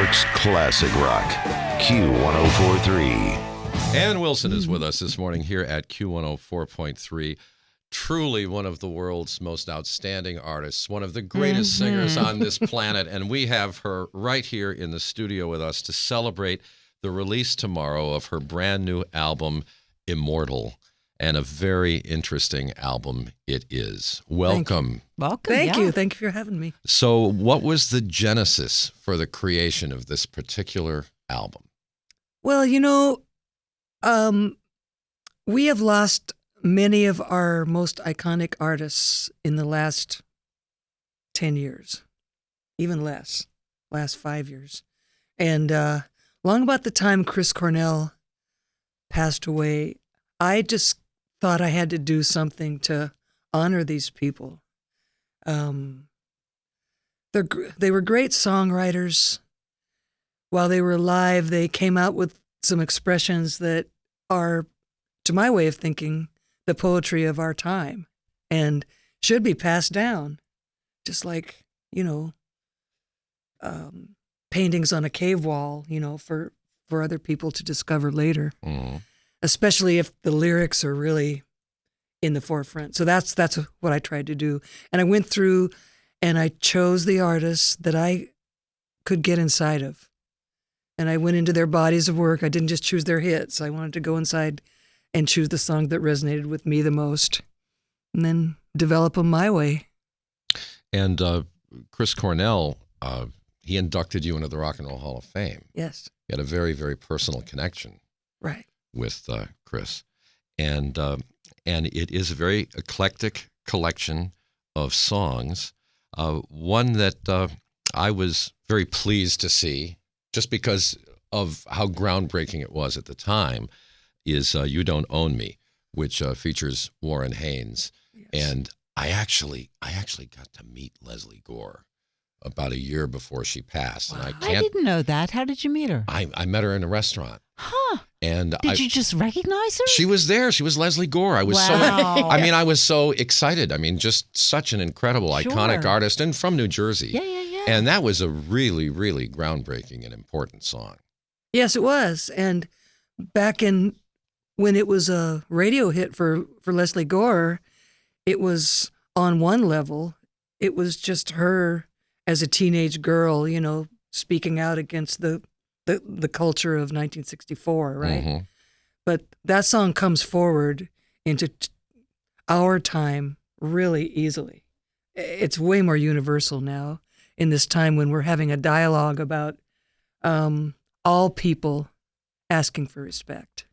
York's classic rock, Q1043. Ann Wilson is with us this morning here at Q104.3. Truly one of the world's most outstanding artists, one of the greatest singers on this planet, and we have her right here in the studio with us to celebrate the release tomorrow of her brand new album, Immortal, and a very interesting album it is. Welcome. Welcome. Thank you. Thank you for having me. So what was the genesis for the creation of this particular album? Well, we have lost many of our most iconic artists in the last 10 years, even less, last 5 years. And long about the time Chris Cornell passed away, I just thought I had to do something to honor these people. They were great songwriters. While they were alive, they came out with some expressions that are, to my way of thinking, the poetry of our time and should be passed down, just like, paintings on a cave wall, for other people to discover later, especially if the lyrics are really in the forefront. So that's what I tried to do. And I went through and I chose the artists that I could get inside of. And I went into their bodies of work. I didn't just choose their hits. I wanted to go inside and choose the song that resonated with me the most and then develop them my way. And Chris Cornell, he inducted you into the Rock and Roll Hall of Fame. Yes. You had a very, very personal connection with Chris. And it is a very eclectic collection of songs, one that I was very pleased to see just because of how groundbreaking it was at the time, is You Don't Own Me, which features Warren Haynes. Yes. And I actually got to meet Leslie Gore about a year before she passed. Wow. And I didn't know that. How did you meet her? I met her in a restaurant. Huh. And did you just recognize her? She was there. She was Leslie Gore. I was I was so excited. I mean, just such an incredible, iconic artist and from New Jersey. Yeah. And that was a really, really groundbreaking and important song. Yes, it was. And back in when it was a radio hit for Leslie Gore, it was on one level, it was just her as a teenage girl, speaking out against the culture of 1964, right? Mm-hmm. But that song comes forward into our time really easily. It's way more universal now in this time when we're having a dialogue about all people asking for respect.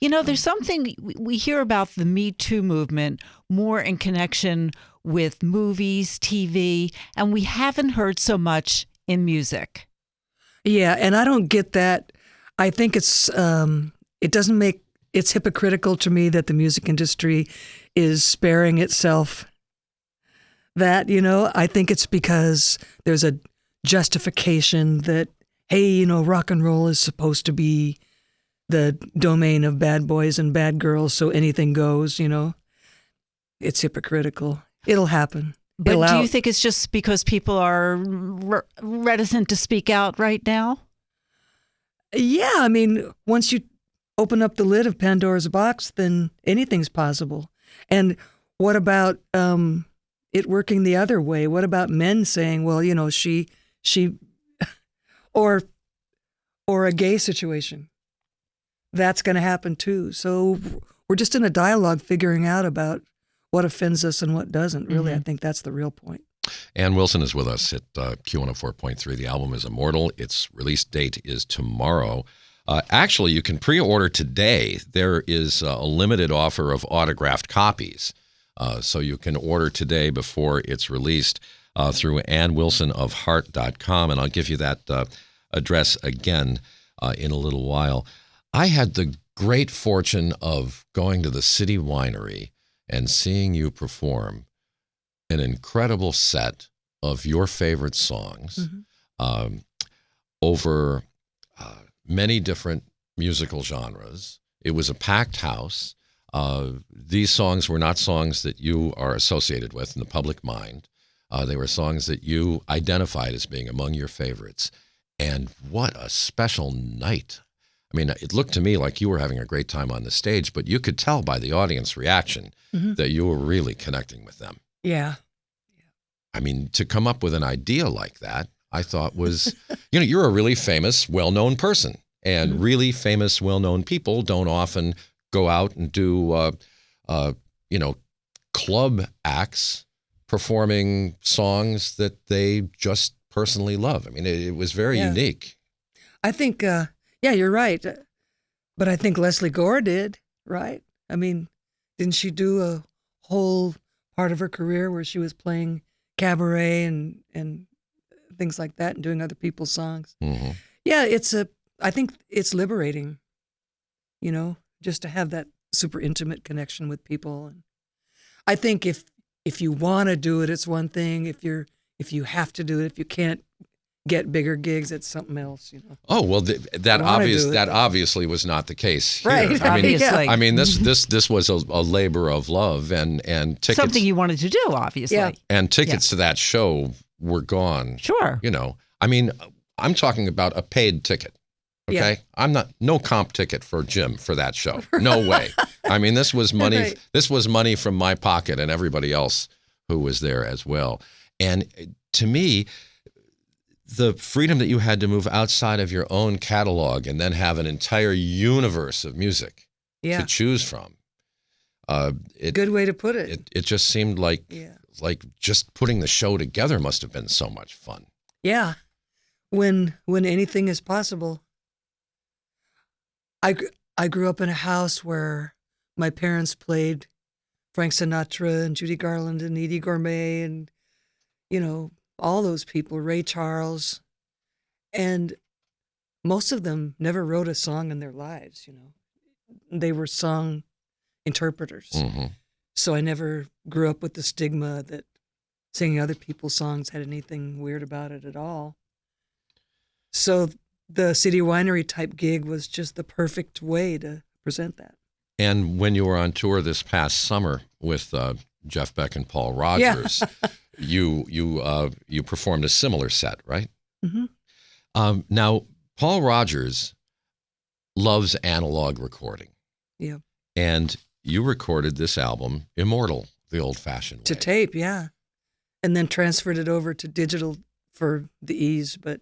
There's something we hear about the Me Too movement more in connection with movies, TV, and we haven't heard so much in music. Yeah, and I don't get that. I think it's hypocritical to me that the music industry is sparing itself that, I think it's because there's a justification that, hey, rock and roll is supposed to be the domain of bad boys and bad girls, so anything goes, It's hypocritical. It'll happen. But do you think it's just because people are reticent to speak out right now? Yeah, I mean, once you open up the lid of Pandora's box, then anything's possible. And what about it working the other way? What about men saying, well, she, or a gay situation? That's going to happen too. So we're just in a dialogue figuring out about what offends us and what doesn't. Really, I think that's the real point. Ann Wilson is with us at Q104.3. The album is Immortal. Its release date is tomorrow. Actually, you can pre-order today. There is a limited offer of autographed copies. So you can order today before it's released through AnnWilsonOfHeart.com. And I'll give you that address again in a little while. I had the great fortune of going to the City Winery and seeing you perform an incredible set of your favorite songs over many different musical genres. It was a packed house. These songs were not songs that you are associated with in the public mind. They were songs that you identified as being among your favorites. And what a special night. I mean, it looked to me like you were having a great time on the stage, but you could tell by the audience reaction that you were really connecting with them. Yeah. I mean, to come up with an idea like that, I thought was, you're a really famous, well-known person. And really famous, well-known people don't often go out and do, club acts performing songs that they just personally love. I mean, it was very unique. I think, you're right. But I think Leslie Gore did, right? I mean, didn't she do a whole part of her career where she was playing cabaret and things like that and doing other people's songs? Mm-hmm. Yeah, I think it's liberating, just to have that super intimate connection with people. And I think if you want to do it, it's one thing. If you have to do it, if you can't get bigger gigs, it's something else. Oh well, that obviously was not the case here. Right? Obviously. I mean, this was a labor of love, and tickets. Something you wanted to do, obviously. Yeah. And tickets to that show were gone. Sure. I mean, I'm talking about a paid ticket. Okay, Yeah. I'm not no comp ticket for Jim for that show. No way. I mean, this was money. Right. This was money from my pocket and everybody else who was there as well. And to me, the freedom that you had to move outside of your own catalog and then have an entire universe of music Yeah. to choose from. Good way to put it. It just seemed like just putting the show together must have been so much fun. Yeah. When anything is possible. I grew up in a house where my parents played Frank Sinatra and Judy Garland and Edie Gourmet and, all those people, Ray Charles. And most of them never wrote a song in their lives, They were song interpreters. Mm-hmm. So I never grew up with the stigma that singing other people's songs had anything weird about it at all. So the City Winery type gig was just the perfect way to present that. And when you were on tour this past summer with Jeff Beck and Paul Rogers, you performed a similar set, right? Mm-hmm. Now, Paul Rogers loves analog recording. Yeah. And you recorded this album, Immortal, the old-fashioned way. To tape, yeah. And then transferred it over to digital for the ease, but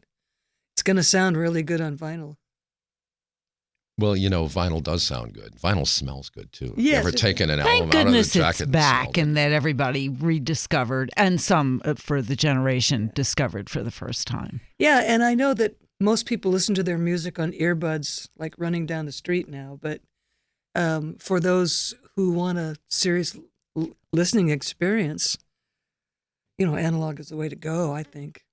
it's going to sound really good on vinyl. Well, vinyl does sound good. Vinyl smells good, too. Yes, You ever taken an album Thank out of the goodness jacket it's back and and that everybody rediscovered, and some for the generation discovered for the first time. Yeah, and I know that most people listen to their music on earbuds, like running down the street now, but for those who want a serious listening experience, analog is the way to go, I think.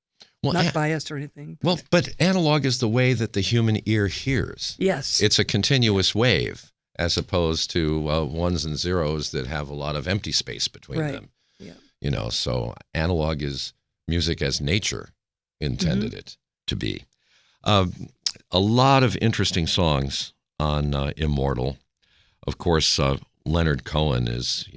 Well, Not biased or anything. Well, but analog is the way that the human ear hears. Yes. It's a continuous wave as opposed to ones and zeros that have a lot of empty space between Right. them. Yeah. So analog is music as nature intended it to be. A lot of interesting songs on Immortal. Of course, Leonard Cohen is,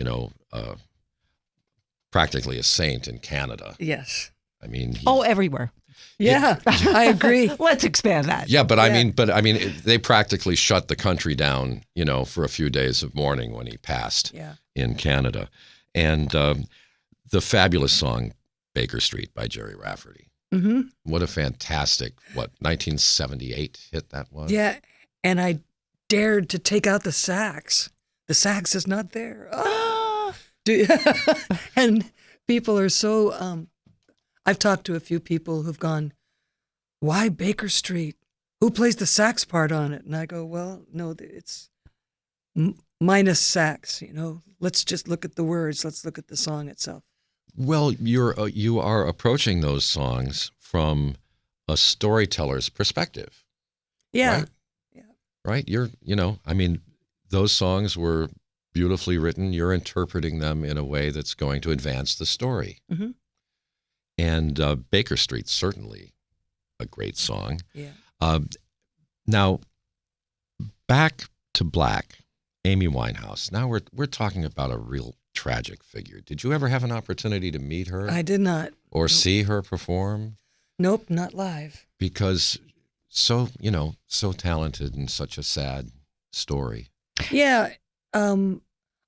practically a saint in Canada. Yes. I mean, Everywhere. Yeah, I agree. Let's expand that. yeah, but I mean, they practically shut the country down, for a few days of mourning when he passed Yeah. in Canada. And the fabulous song "Baker Street" by Gerry Rafferty. Mm-hmm. What a fantastic 1978 hit that was. Yeah, and I dared to take out the sax. The sax is not there. Oh. And people are so. I've talked to a few people who've gone, "Why Baker Street? Who plays the sax part on it?" And I go, "Well, no, it's minus sax. Let's just look at the words. Let's look at the song itself." Well, you are approaching those songs from a storyteller's perspective. Yeah. Right? Right? I mean, those songs were beautifully written. You're interpreting them in a way that's going to advance the story. Mm-hmm. And Baker Street's certainly a great song. Yeah. Now, back to black, Amy Winehouse. Now we're talking about a real tragic figure. Did you ever have an opportunity to meet her I did not. or see her perform? Nope, not live. Because so talented and such a sad story. Yeah, I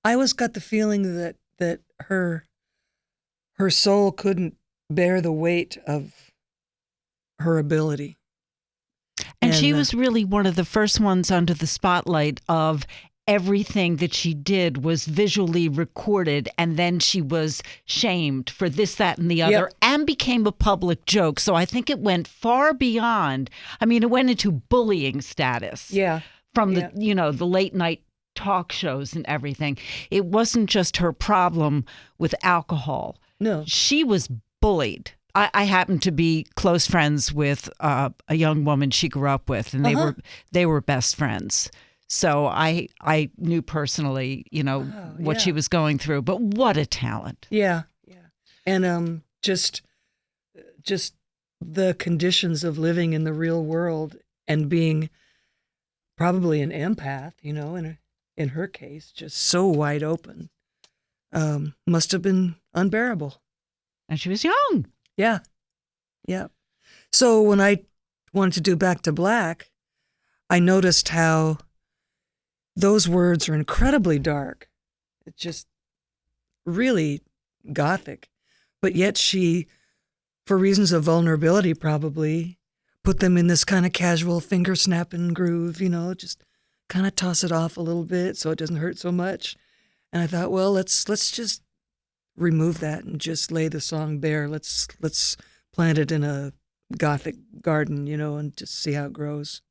always got the feeling that her soul couldn't bear the weight of her ability. And she was really one of the first ones under the spotlight of everything that she did was visually recorded, and then she was shamed for this, that, and the other, Yep. and became a public joke. So I think it went far beyond. I mean, it went into bullying status. Yeah. From the the late night talk shows and everything. It wasn't just her problem with alcohol. No. She was bullied. I happened to be close friends with a young woman she grew up with, and they were best friends. So I knew personally, what she was going through. But what a talent! Yeah, yeah, and just the conditions of living in the real world and being probably an empath, in her case, just so wide open, must have been unbearable. And she was young. Yeah. Yeah. So when I wanted to do Back to Black, I noticed how those words are incredibly dark. It's just really gothic. But yet she, for reasons of vulnerability probably, put them in this kind of casual finger snapping groove, just kind of toss it off a little bit so it doesn't hurt so much. And I thought, well, let's just remove that and just lay the song bare. Let's plant it in a gothic garden, and just see how it grows.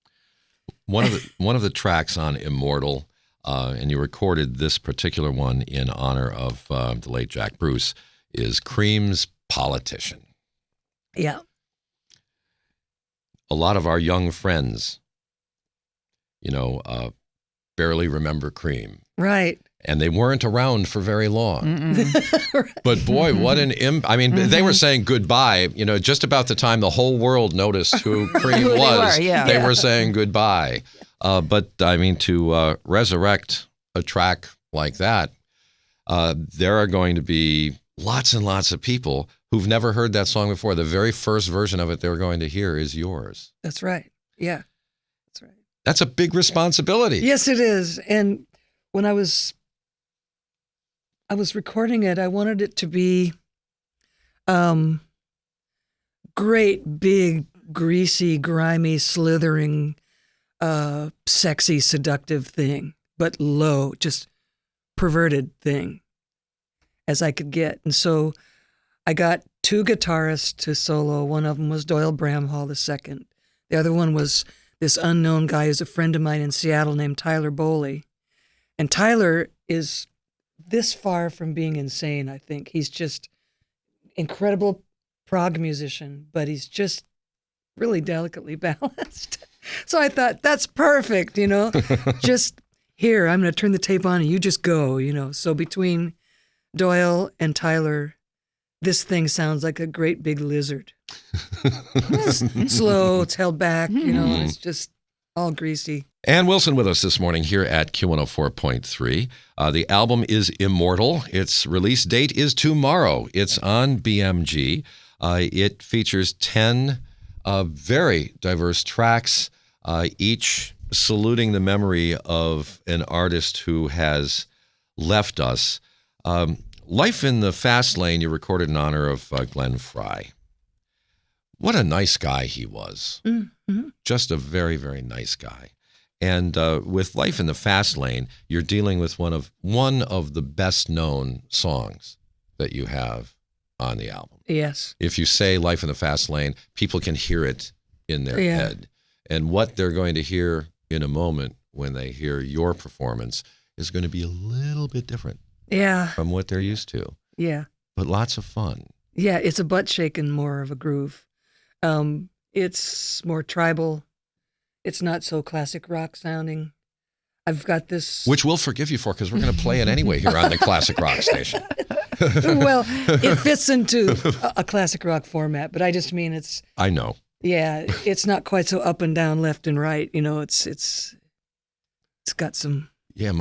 One of the tracks on Immortal, and you recorded this particular one in honor of the late Jack Bruce, is Cream's Politician. Yeah. A lot of our young friends, barely remember Cream. Right. And they weren't around for very long. Right. But boy, what an they were saying goodbye, just about the time the whole world noticed who Cream was. They were saying goodbye. But to resurrect a track like that, there are going to be lots and lots of people who've never heard that song before. The very first version of it they're going to hear is yours. That's right. Yeah. That's right. That's a big responsibility. Yes, it is. And when I was recording it, I wanted it to be great, big, greasy, grimy, slithering, sexy, seductive thing, but low, just perverted thing as I could get. And so I got two guitarists to solo. One of them was Doyle Bramhall II. The other one was this unknown guy who's a friend of mine in Seattle named Tyler Boley. And Tyler is this far from being insane, I think. He's just incredible prog musician, but he's just really delicately balanced. So I thought, that's perfect, just here, I'm going to turn the tape on and you just go, So between Doyle and Tyler, this thing sounds like a great big lizard. It's slow, it's held back, and it's just all greasy. Ann Wilson with us this morning here at Q104.3. The album is Immortal. Its release date is tomorrow. It's on BMG. It features 10 very diverse tracks, each saluting the memory of an artist who has left us. Life in the Fast Lane, you recorded in honor of Glenn Frey. What a nice guy he was. Mm-hmm. Just a very, very nice guy. And with Life in the Fast Lane, you're dealing with one of the best known songs that you have on the album. Yes. If you say Life in the Fast Lane, people can hear it in their head. And what they're going to hear in a moment when they hear your performance is going to be a little bit different from what they're used to. Yeah. But lots of fun. Yeah, it's a butt shaking, more of a groove. It's more tribal. It's not so classic rock sounding. I've got this... Which we'll forgive you for, because we're going to play it anyway here on the Classic Rock Station. Well, it fits into a classic rock format, but I just mean it's... I know. Yeah, it's not quite so up and down, left and right. It's got some... Yeah,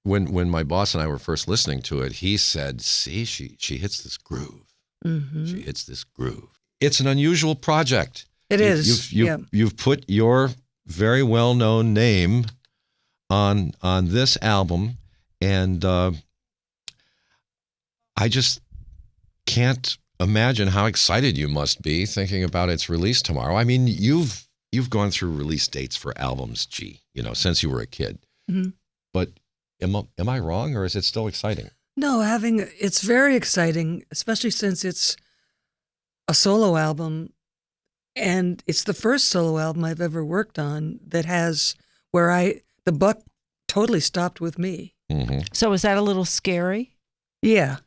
when my boss and I were first listening to it, he said, see, she hits this groove. Mm-hmm. She hits this groove. it's an unusual project. It is. You've put your very well-known name on this album, and I just can't imagine how excited you must be thinking about its release tomorrow. I mean, you've gone through release dates for albums, since you were a kid. Mm-hmm. But am I wrong, or is it still exciting? No, it's very exciting, especially since it's a solo album, and it's the first solo album I've ever worked on that has where the buck totally stopped with me. Mm-hmm. So is that a little scary? Yeah.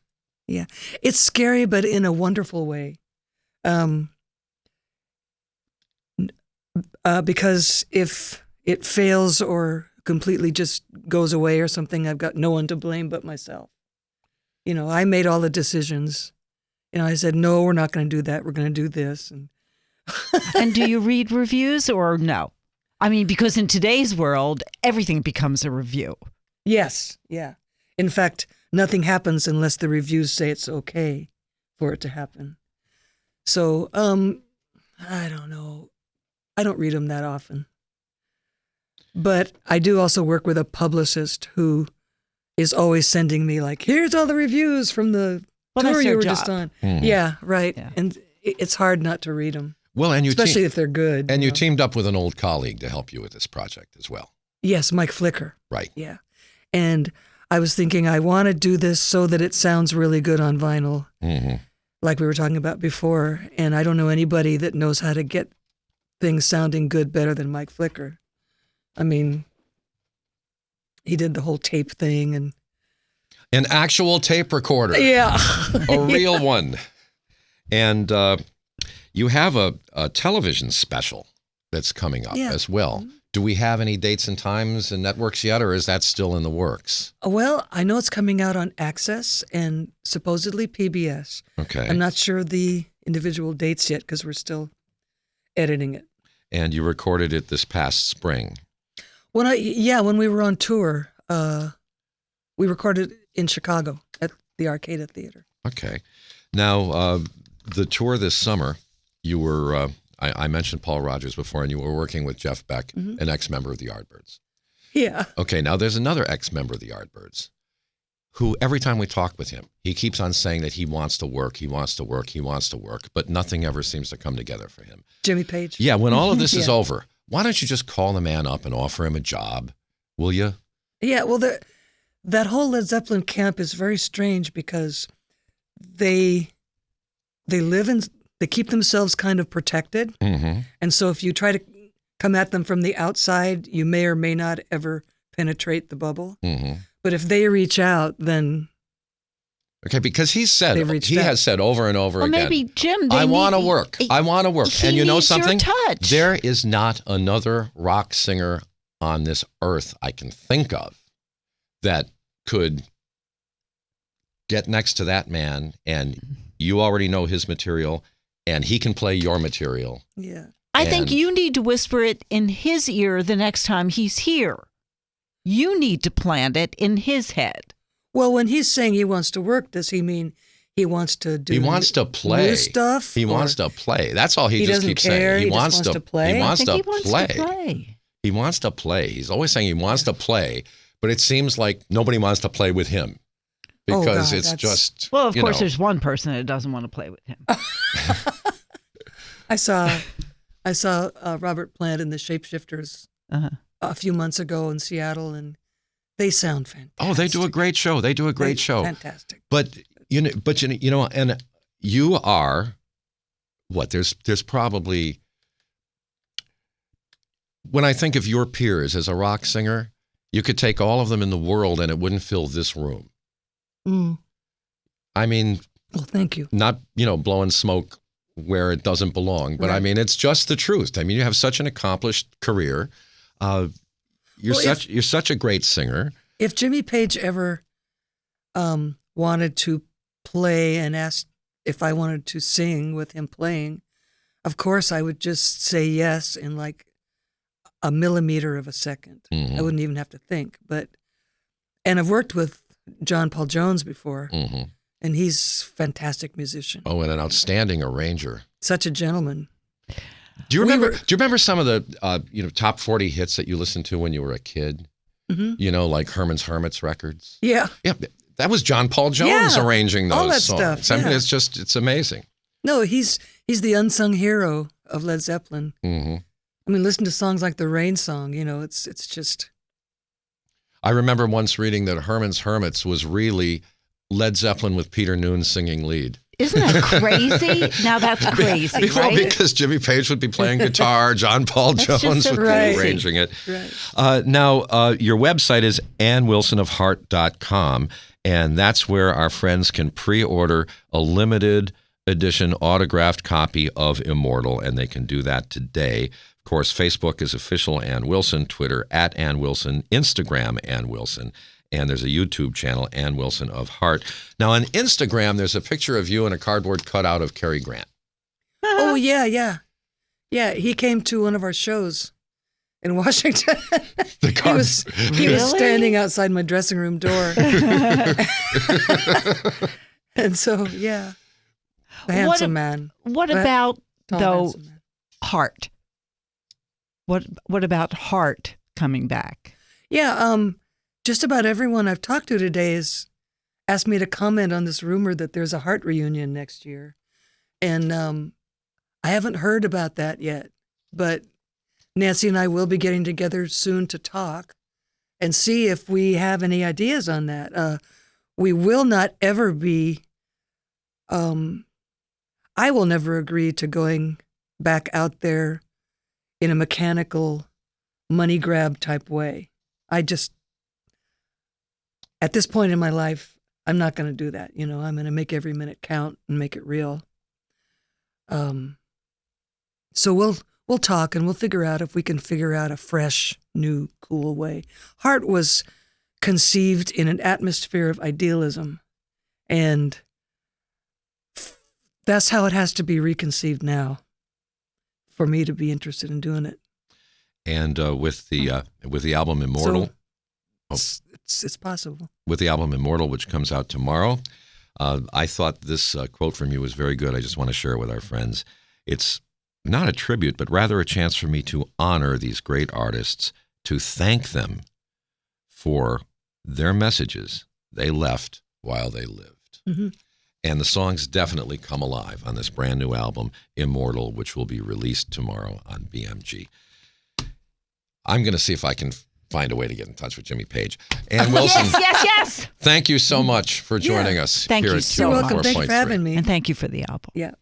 It's scary, but in a wonderful way. Because if it fails or completely just goes away or something, I've got no one to blame but myself. I made all the decisions. I said, no, we're not going to do that. We're going to do this. And do you read reviews or no? I mean, because in today's world, everything becomes a review. Yes. Yeah. In fact, nothing happens unless the reviews say it's okay for it to happen. So, I don't know. I don't read them that often. But I do also work with a publicist who is always sending me here's all the reviews from the tour you were just on. Mm-hmm. Yeah, right. Yeah. And it's hard not to read them. Well, and especially if they're good. And you teamed up with an old colleague to help you with this project as well. Yes, Mike Flicker. Right. Yeah. And I was thinking I want to do this so that it sounds really good on vinyl, like we were talking about before. And I don't know anybody that knows how to get things sounding good better than Mike Flicker. I mean, he did the whole tape thing and an actual tape recorder. Yeah. A real one. And you have a television special that's coming up as well. Do we have any dates and times and networks yet, or is that still in the works? Well, I know it's coming out on Access and supposedly PBS. Okay. I'm not sure the individual dates yet because we're still editing it. And you recorded it this past spring. When we were on tour, we recorded in Chicago at the Arcada Theater. Okay. Now, the tour this summer, you were, I mentioned Paul Rogers before, and you were working with Jeff Beck, an ex-member of the Yardbirds. Yeah. Okay, now there's another ex-member of the Yardbirds who, every time we talk with him, he keeps on saying that he wants to work, but nothing ever seems to come together for him. Jimmy Page? Yeah, when all of this is over, why don't you just call the man up and offer him a job, will you? Yeah, well, that whole Led Zeppelin camp is very strange because they keep themselves kind of protected. Mm-hmm. And so if you try to come at them from the outside, you may or may not ever penetrate the bubble. Mm-hmm. But if they reach out, then... Okay, because he has said over and over again, maybe Jim, I want to work. I want to work. And you know something? Your touch. There is not another rock singer on this earth I can think of that could get next to that man, and you already know his material, and he can play your material. Yeah. I think you need to whisper it in his ear the next time he's here. You need to plant it in his head. Well, when he's saying he wants to work, does he mean he wants to do? He wants to play new stuff. He wants to play. That's all he just keeps care. saying. He wants to play. He wants to play. He wants to play. He's always saying he wants to play, but it seems like nobody wants to play with him because it's just. Well, of course, there's one person that doesn't want to play with him. I saw Robert Plant and the Shapeshifters a few months ago in Seattle, and they sound fantastic. Oh, they do a great show. Fantastic. But you know, and you are what? There's probably, when I think of your peers as a rock singer, you could take all of them in the world and it wouldn't fill this room. Mm. I mean, well, thank you. Not blowing smoke where it doesn't belong, but right. I mean, it's just the truth. I mean, you have such an accomplished career. You're such a great singer. If Jimmy Page ever wanted to play and asked if I wanted to sing with him playing, of course I would just say yes in like a millimeter of a second. Mm-hmm. I wouldn't even have to think. And I've worked with John Paul Jones before, and he's a fantastic musician. Oh, and an outstanding arranger. such a gentleman. Do you remember some of the top 40 hits that you listened to when you were a kid? Mm-hmm. You know, like Herman's Hermits records. Yeah. That was John Paul Jones arranging those all that songs. stuff. I mean, Yeah. it's amazing. No, he's the unsung hero of Led Zeppelin. Mm-hmm. I mean, listen to songs like the Rain Song. You know, it's just. I remember once reading that Herman's Hermits was really Led Zeppelin with Peter Noon singing lead. Isn't that crazy? Now that's crazy, Well, right? because Jimmy Page would be playing guitar, John Paul Jones would be arranging it. Right. Now, your website is annewilsonofheart.com, and that's where our friends can pre-order a limited edition autographed copy of Immortal, and they can do that today. Of course, Facebook is official Ann Wilson, Twitter @Ann Wilson, Instagram Ann Wilson, and there's a YouTube channel, Ann Wilson of Heart. Now, on Instagram, there's a picture of you and a cardboard cutout of Cary Grant. Oh, yeah. Yeah, he came to one of our shows in Washington. He was standing outside my dressing room door. And so, yeah, the handsome man. What about, Tall, though, handsome man. Heart? What about Heart coming back? Yeah, just about everyone I've talked to today has asked me to comment on this rumor that there's a Heart reunion next year. And I haven't heard about that yet, but Nancy and I will be getting together soon to talk and see if we have any ideas on that. We will not ever be, I will never agree to going back out there in a mechanical money grab type way. At this point in my life, I'm not going to do that. You know, I'm going to make every minute count and make it real. So we'll talk and we'll figure out if we can figure out a fresh, new, cool way. Heart was conceived in an atmosphere of idealism, and that's how it has to be reconceived now for me to be interested in doing it. And with the album Immortal, it's possible. With the album Immortal, which comes out tomorrow, I thought this quote from you was very good. I just want to share it with our friends. It's not a tribute, but rather a chance for me to honor these great artists, to thank them for their messages they left while they lived. Mm-hmm. And the songs definitely come alive on this brand new album, Immortal, which will be released tomorrow on BMG. I'm going to see if I can find a way to get in touch with Jimmy Page. Ann Wilson, yes. thank you so much for joining us. Thank here you at so You're much. welcome. Thank you for 104.3. having me. And thank you for the album. Yeah.